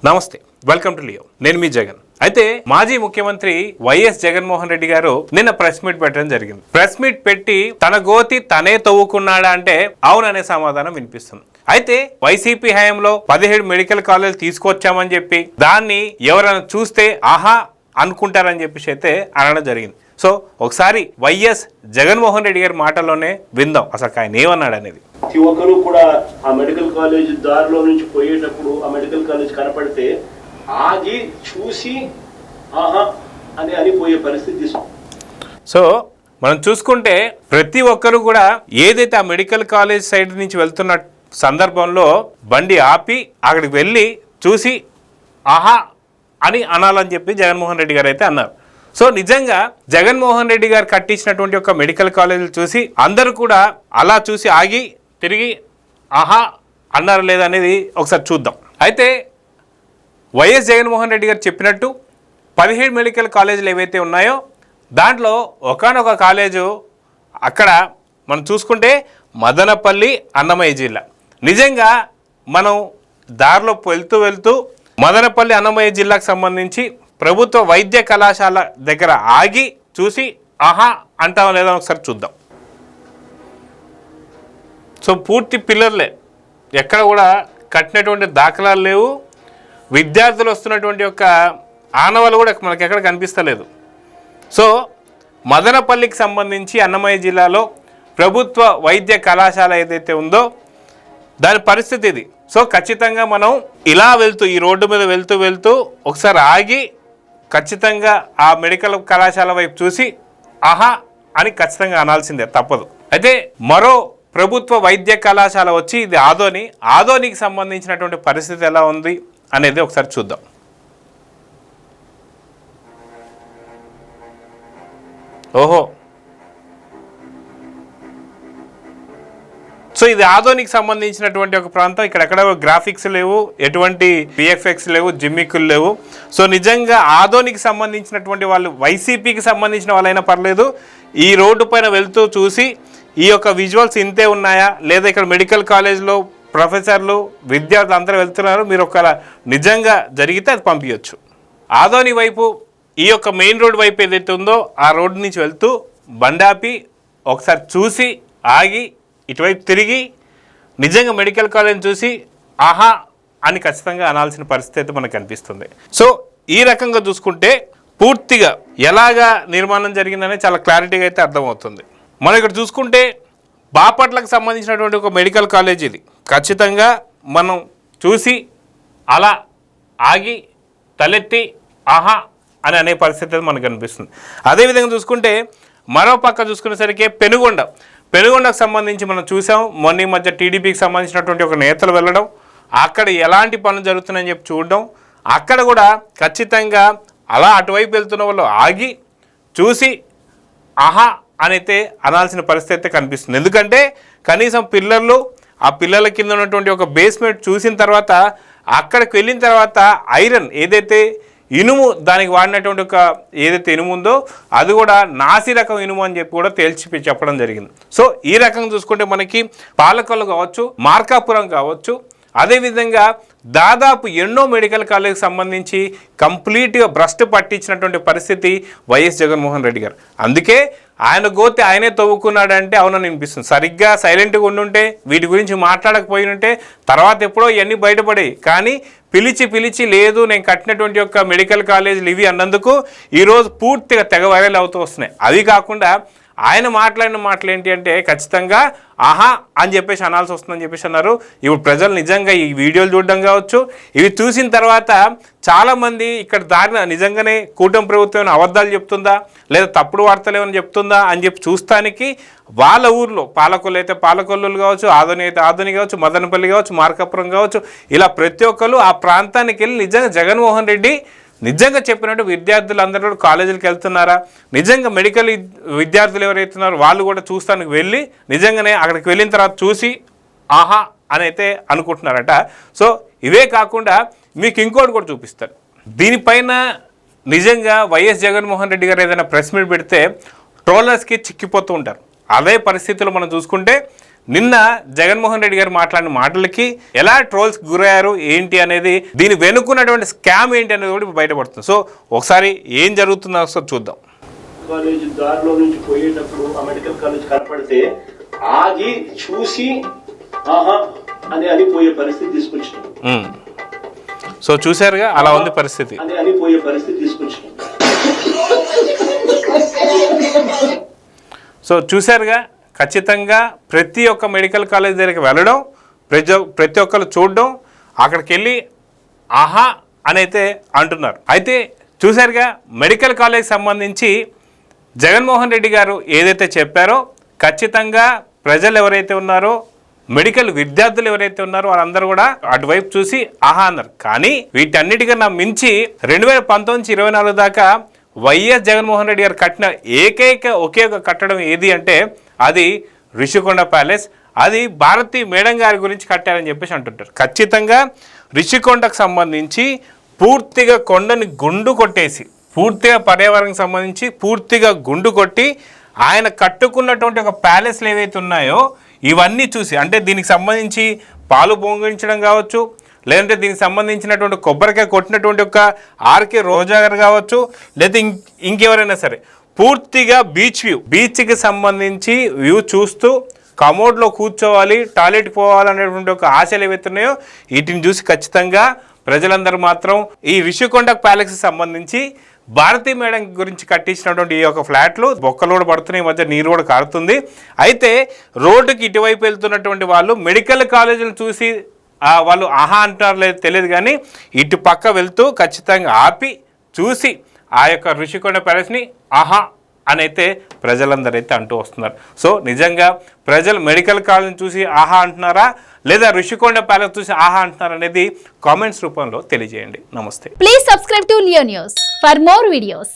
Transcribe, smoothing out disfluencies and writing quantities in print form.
నమస్తే, welcome to Leo. నేను మీ జగన్. అయితే మాజీ ముఖ్యమంత్రి వైఎస్ జగన్మోహన్ రెడ్డి గారు నిన్న ప్రెస్ మీట్ పెట్టడం జరిగింది. ప్రెస్ మీట్ పెట్టి తన గోతి తనే తవ్వుకున్నాడా అంటే అవుననే సమాధానం వినిపిస్తుంది. అయితే వైసీపీ హయాంలో 17 మెడికల్ కాలేజీలు తీసుకొచ్చామని చెప్పి దాన్ని ఎవరైనా చూస్తే ఆహా అనుకుంటారని చెప్పేసి అయితే అనడం జరిగింది. సో ఒకసారి వైఎస్ జగన్మోహన్ రెడ్డి గారి మాటల్లోనే విందాం అసలు ఆయన ఏమన్నాడు అనేది. ప్రతి ఒక్కరూ కూడా ఆ మెడికల్ కాలేజ్ దారిలో నుంచి పోయేటప్పుడు ఆ మెడికల్ కాలేజ్ కనపడితే ఆగి చూసి ఆహా అని అనిపోయే పరిస్థితి. సో మనం చూసుకుంటే ప్రతి ఒక్కరు కూడా ఏదైతే ఆ మెడికల్ కాలేజ్ సైడ్ నుంచి వెళ్తున్న సందర్భంలో బండి ఆపి అక్కడికి వెళ్ళి చూసి ఆహా అని అనాలని చెప్పి జగన్మోహన్ రెడ్డి గారు అయితే అన్నారు. సో నిజంగా జగన్మోహన్ రెడ్డి గారు కట్టించినటువంటి ఒక మెడికల్ కాలేజీలు చూసి అందరూ కూడా అలా చూసి ఆగి తిరిగి ఆహా అన్నారు లేదనేది ఒకసారి చూద్దాం. అయితే వైఎస్ జగన్మోహన్ రెడ్డి గారు చెప్పినట్టు 17 మెడికల్ కాలేజీలు ఏవైతే ఉన్నాయో దాంట్లో ఒకానొక కాలేజు అక్కడ మనం చూసుకుంటే మదనపల్లి అన్నమయ్య జిల్లా. నిజంగా మనం దారిలో వెళ్తూ మదనపల్లి అన్నమయ్య జిల్లాకు సంబంధించి ప్రభుత్వ వైద్య కళాశాల దగ్గర ఆగి చూసి ఆహా అంటాం లేదా ఒకసారి చూద్దాం. సో పూర్తి పిల్లర్లే, ఎక్కడ కూడా కట్టినటువంటి దాఖలాలు లేవు. విద్యార్థులు వస్తున్నటువంటి యొక్క ఆనవాళ్ళు కూడా మనకి ఎక్కడ కనిపిస్తలేదు. సో మదనపల్లికి సంబంధించి అన్నమయ్య జిల్లాలో ప్రభుత్వ వైద్య కళాశాల ఏదైతే ఉందో దాని పరిస్థితి ఇది. సో ఖచ్చితంగా మనం ఇలా ఈ రోడ్డు మీద వెళ్తూ ఒకసారి ఆగి ఖచ్చితంగా ఆ మెడికల్ కళాశాల వైపు చూసి ఆహా అని ఖచ్చితంగా అనాల్సిందే, తప్పదు. అయితే మరో ప్రభుత్వ వైద్య కళాశాల వచ్చి ఇది ఆదోనికి సంబంధించినటువంటి పరిస్థితి ఎలా ఉంది అనేది ఒకసారి చూద్దాం. ఓహో, సో ఇది ఆదోనికి సంబంధించినటువంటి ఒక ప్రాంతం. ఇక్కడెక్కడ గ్రాఫిక్స్ లేవు, ఎటువంటి విఎఫ్ఎక్స్ లేవు, జిమ్మిక్కులు లేవు. సో నిజంగా ఆదోనికి సంబంధించినటువంటి వాళ్ళు వైసీపీకి సంబంధించిన వాళ్ళైనా పర్లేదు, ఈ రోడ్డు పైన వెళ్తూ చూసి ఈ యొక్క విజువల్స్ ఇంతే ఉన్నాయా లేదా ఇక్కడ మెడికల్ కాలేజ్లో ప్రొఫెసర్లు విద్యార్థులు అందరూ వెళ్తున్నారు, మీరు ఒక నిజంగా జరిగితే అది పంపించవచ్చు. ఆదోని వైపు ఈ యొక్క మెయిన్ రోడ్ వైపు ఏదైతే ఉందో ఆ రోడ్డు నుంచి వెళ్తూ బండాపి ఒకసారి చూసి ఆగి ఇటువైపు తిరిగి నిజంగా మెడికల్ కాలేజ్ చూసి ఆహా అని ఖచ్చితంగా అనాల్సిన పరిస్థితి అయితే మనకు కనిపిస్తుంది. సో ఈ రకంగా చూసుకుంటే పూర్తిగా ఎలాగా నిర్మాణం జరిగిందనే చాలా క్లారిటీగా అయితే అర్థమవుతుంది. మనం ఇక్కడ చూసుకుంటే బాపట్లకు సంబంధించినటువంటి ఒక మెడికల్ కాలేజ్ ఇది. ఖచ్చితంగా మనం చూసి అలా ఆగి తలెత్తి ఆహా అని అనే పరిస్థితి మనకు కనిపిస్తుంది. అదేవిధంగా చూసుకుంటే మరో పక్క చూసుకునేసరికి పెనుగొండకు సంబంధించి మనం చూసాం. మొన్న ఈ మధ్య టీడీపీకి సంబంధించినటువంటి ఒక నేతలు వెళ్ళడం, అక్కడ ఎలాంటి పనులు జరుగుతున్నాయని చెప్పి చూడడం, అక్కడ కూడా ఖచ్చితంగా అలా అటువైపు వెళ్తున్న వాళ్ళు ఆగి చూసి ఆహా అనైతే అనాల్సిన పరిస్థితి అయితే కనిపిస్తుంది. ఎందుకంటే కనీసం పిల్లలు ఆ పిల్లల కింద ఉన్నటువంటి ఒక బేస్మెంట్ చూసిన తర్వాత అక్కడికి వెళ్ళిన తర్వాత ఐరన్ ఏదైతే ఇనుము దానికి వాడినటువంటి ఒక ఏదైతే ఇనుము ఉందో అది కూడా నాసి రకం ఇనుము అని చెప్పి కూడా తేల్చి చెప్పడం జరిగింది. సో ఈ రకంగా చూసుకుంటే మనకి పాలకొల్లు కావచ్చు, మార్కాపురం కావచ్చు, అదేవిధంగా దాదాపు ఎన్నో మెడికల్ కాలేజ్కి సంబంధించి కంప్లీట్గా భ్రష్టు పట్టించినటువంటి పరిస్థితి వైఎస్ జగన్మోహన్ రెడ్డి గారు. అందుకే ఆయన గోతి ఆయనే తవ్వుకున్నాడంటే అవునని అనిపిస్తుంది. సరిగ్గా సైలెంట్గా ఉండుంటే వీటి గురించి మాట్లాడకపోయి ఉంటే తర్వాత ఎప్పుడో ఇవన్నీ బయటపడాయి. కానీ పిలిచి లేదు నేను కట్టినటువంటి యొక్క మెడికల్ కాలేజీలు ఇవి అన్నందుకు ఈరోజు పూర్తిగా తెగ వైరల్ అవుతూ వస్తున్నాయి. అవి కాకుండా ఆయన మాట్లాడిన మాటలు ఏంటి అంటే ఖచ్చితంగా ఆహా అని చెప్పేసి అనాల్సి వస్తుందని చెప్పేసి అన్నారు. ఇప్పుడు ప్రజలు నిజంగా ఈ వీడియోలు చూడడం కావచ్చు, ఇవి చూసిన తర్వాత చాలామంది ఇక్కడ దారిన నిజంగానే కూటమి ప్రభుత్వం అబద్ధాలు చెప్తుందా లేదా తప్పుడు వార్తలు ఏమైనా చెప్తుందా అని చెప్పి చూస్తానికి వాళ్ళ ఊర్లో పాలకొల్లు అయితే పాలకొల్లులు కావచ్చు, ఆదోని అయితే ఆదోని కావచ్చు, మదనపల్లి కావచ్చు, మార్కాపురం కావచ్చు, ఇలా ప్రతి ఒక్కరు ఆ ప్రాంతానికి వెళ్ళి నిజంగా జగన్మోహన్ రెడ్డి నిజంగా చెప్పినట్టు విద్యార్థులందరూ కూడా కాలేజీలకు వెళ్తున్నారా, నిజంగా మెడికల్ విద్యార్థులు ఎవరైతున్నారో వాళ్ళు కూడా చూస్తానికి వెళ్ళి నిజంగానే అక్కడికి వెళ్ళిన తర్వాత చూసి ఆహా అని అయితే అనుకుంటున్నారట. సో ఇవే కాకుండా మీకు ఇంకోటి కూడా చూపిస్తారు. దీనిపైన నిజంగా వైఎస్ జగన్మోహన్ రెడ్డి గారు ఏదైనా ప్రెస్ మీట్ పెడితే ట్రోలర్స్కి చిక్కిపోతూ ఉంటారు. అదే పరిస్థితుల్లో మనం చూసుకుంటే నిన్న జగన్మోహన్ రెడ్డి గారు మాట్లాడిన మాటలకి ఎలా ట్రోల్స్ గురయ్యారు ఏంటి అనేది, దీని వెనుకున్నటువంటి స్కామ్ ఏంటి అనేది కూడా బయటపడుతుంది. సో ఒకసారి ఏం జరుగుతుందో ఒకసారి చూద్దాం. కాలేజ్ దారిలో నుంచి పోయేటప్పుడు ఆ మెడికల్ కాలేజ్ కనపడితే ఆగి చూసి ఆహా అని పోయే పరిస్థితి తీసుకొచ్చినాం. సో చూసారుగా, అలా ఉంది పరిస్థితి. అని పోయే పరిస్థితి తీసుకొచ్చినాం. సో చూసారుగా, ఖచ్చితంగా ప్రతి ఒక్క మెడికల్ కాలేజ్ దగ్గరికి వెళ్ళడం, ప్రతి ఒక్కరు చూడడం, అక్కడికి వెళ్ళి ఆహా అని అయితే అంటున్నారు. అయితే చూసారుగా, మెడికల్ కాలేజ్ సంబంధించి జగన్మోహన్ రెడ్డి గారు ఏదైతే చెప్పారో ఖచ్చితంగా ప్రజలు ఎవరైతే ఉన్నారో, మెడికల్ విద్యార్థులు ఎవరైతే ఉన్నారో వారందరూ కూడా అటువైపు చూసి ఆహా అన్నారు. కానీ వీటన్నిటికన్నా మించి 2019-24 దాకా వైఎస్ జగన్మోహన్ రెడ్డి గారు కట్టిన ఒకే ఒక కట్టడం ఏది అంటే అది రిషికొండ ప్యాలెస్. అది భారతి మేడం గారి గురించి కట్టారని చెప్పేసి అంటుంటారు. ఖచ్చితంగా రిషికొండకు సంబంధించి పూర్తిగా కొండని గుండు కొట్టేసి, పూర్తిగా పర్యావరణానికి సంబంధించి పూర్తిగా గుండు కొట్టి ఆయన కట్టుకున్నటువంటి ఒక ప్యాలెస్లు ఏవైతే ఉన్నాయో ఇవన్నీ చూసి, అంటే దీనికి సంబంధించి పాలు పొంగించడం కావచ్చు, లేదంటే దీనికి సంబంధించినటువంటి కొబ్బరికాయ కొట్టినటువంటి ఒక ఆర్కే రోజా గారు కావచ్చు, లేదా ఇంకెవరైనా సరే, పూర్తిగా బీచ్కి సంబంధించి వ్యూ చూస్తూ కమోడ్లో కూర్చోవాలి, టాయిలెట్కి పోవాలనేటువంటి ఒక ఆశలు ఏవైతే ఉన్నాయో వీటిని చూసి ఖచ్చితంగా ప్రజలందరూ మాత్రం ఈ రిషికొండ ప్యాలెస్కి సంబంధించి భారతీ మేడం గురించి కట్టించినటువంటి ఈ యొక్క ఫ్లాట్లు బొక్కలు కూడా పడుతున్నాయి, ఈ మధ్య నీరు కూడా కారుతుంది. అయితే రోడ్డుకి ఇటువైపు వెళ్తున్నటువంటి వాళ్ళు మెడికల్ కాలేజీలు చూసి వాళ్ళు ఆహా అంటారు లేదు తెలియదు, కానీ ఇటు పక్క వెళ్తూ ఖచ్చితంగా ఆపి చూసి ఆ యొక్క రిషికొండ ప్యాలెస్ని ఆహా అని అయితే ప్రజలందరూ అయితే అంటూ వస్తున్నారు. సో నిజంగా ప్రజలు మెడికల్ కాలేజీని చూసి ఆహా అంటున్నారా, లేదా రిషికొండ ప్యాలెస్ చూసి ఆహా అంటున్నారా అనేది కామెంట్స్ రూపంలో తెలియజేయండి. నమస్తే. Please subscribe to Leo news for more videos.